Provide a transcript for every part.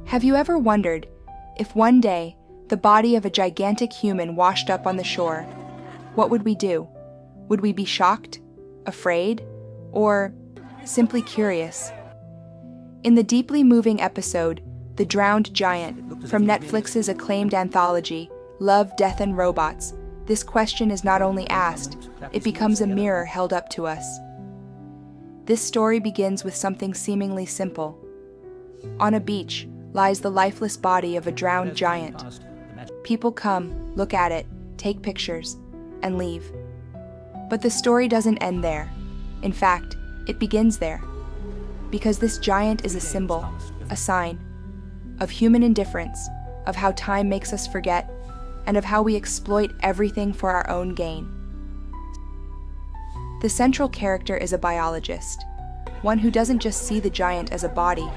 Have you ever wondered if one day the body of a gigantic human washed up on the shore, what would we do? Would we be shocked, afraid, or simply curious? In the deeply moving episode, The Drowned Giant, from Netflix's acclaimed anthology, Love, Death, and Robots, this question is not only asked, it becomes a mirror held up to us. This story begins with something seemingly simple. On a beach lies the lifeless body of a drowned giant. People come, look at it, take pictures, and leave. But the story doesn't end there. In fact, it begins there. Because this giant is a symbol, a sign, of human indifference, of how time makes us forget, and of how we exploit everything for our own gain. The central character is a biologist, one who doesn't just see the giant as a body,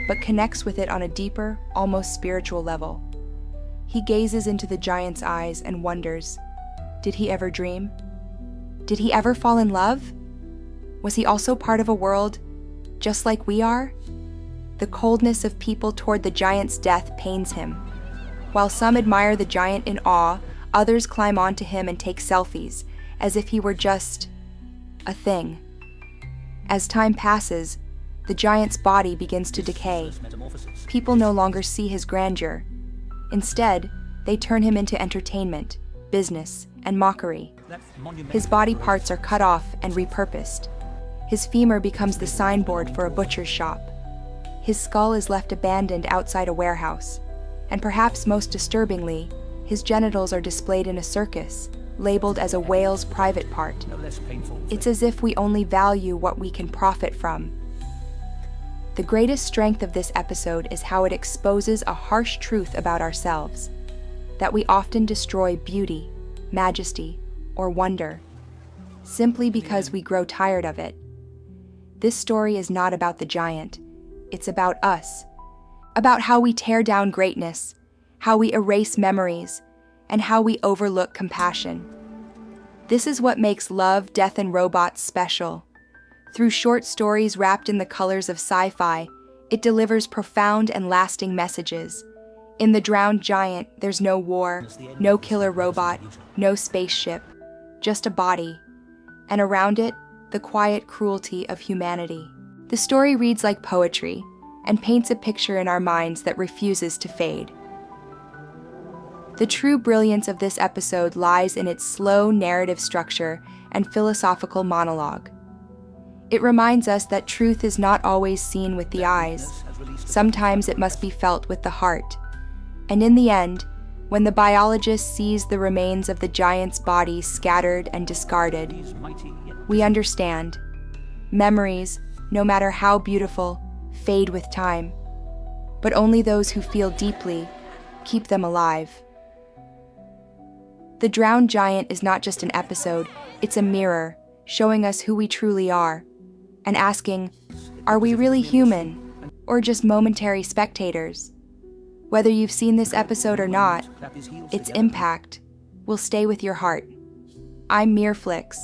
but connects with it on a deeper, almost spiritual level. He gazes into the giant's eyes and wonders, did he ever dream? Did he ever fall in love? Was he also part of a world just like we are? The coldness of people toward the giant's death pains him. While some admire the giant in awe, others climb onto him and take selfies, as if he were just a thing. As time passes, the giant's body begins to decay. People no longer see his grandeur. Instead, they turn him into entertainment, business, and mockery. His body parts are cut off and repurposed. His femur becomes the signboard for a butcher's shop. His skull is left abandoned outside a warehouse. And perhaps most disturbingly, his genitals are displayed in a circus, labeled as a whale's private part. It's as if we only value what we can profit from. The greatest strength of this episode is how it exposes a harsh truth about ourselves, that we often destroy beauty, majesty, or wonder, simply because we grow tired of it. This story is not about the giant, it's about us, about how we tear down greatness, how we erase memories, and how we overlook compassion. This is what makes Love, Death, and Robots special. Through short stories wrapped in the colors of sci-fi, it delivers profound and lasting messages. In The Drowned Giant, there's no war, no killer robot, no spaceship, just a body. And around it, the quiet cruelty of humanity. The story reads like poetry and paints a picture in our minds that refuses to fade. The true brilliance of this episode lies in its slow narrative structure and philosophical monologue. It reminds us that truth is not always seen with the eyes. Sometimes it must be felt with the heart. And in the end, when the biologist sees the remains of the giant's body scattered and discarded, we understand. Memories, no matter how beautiful, fade with time. But only those who feel deeply keep them alive. The Drowned Giant is not just an episode, it's a mirror, showing us who we truly are, and asking, are we really human, or just momentary spectators? Whether you've seen this episode or not, its impact will stay with your heart. I'm MeerFlix,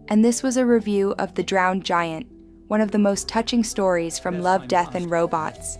and this was a review of The Drowned Giant, one of the most touching stories from Love, Death, and Robots.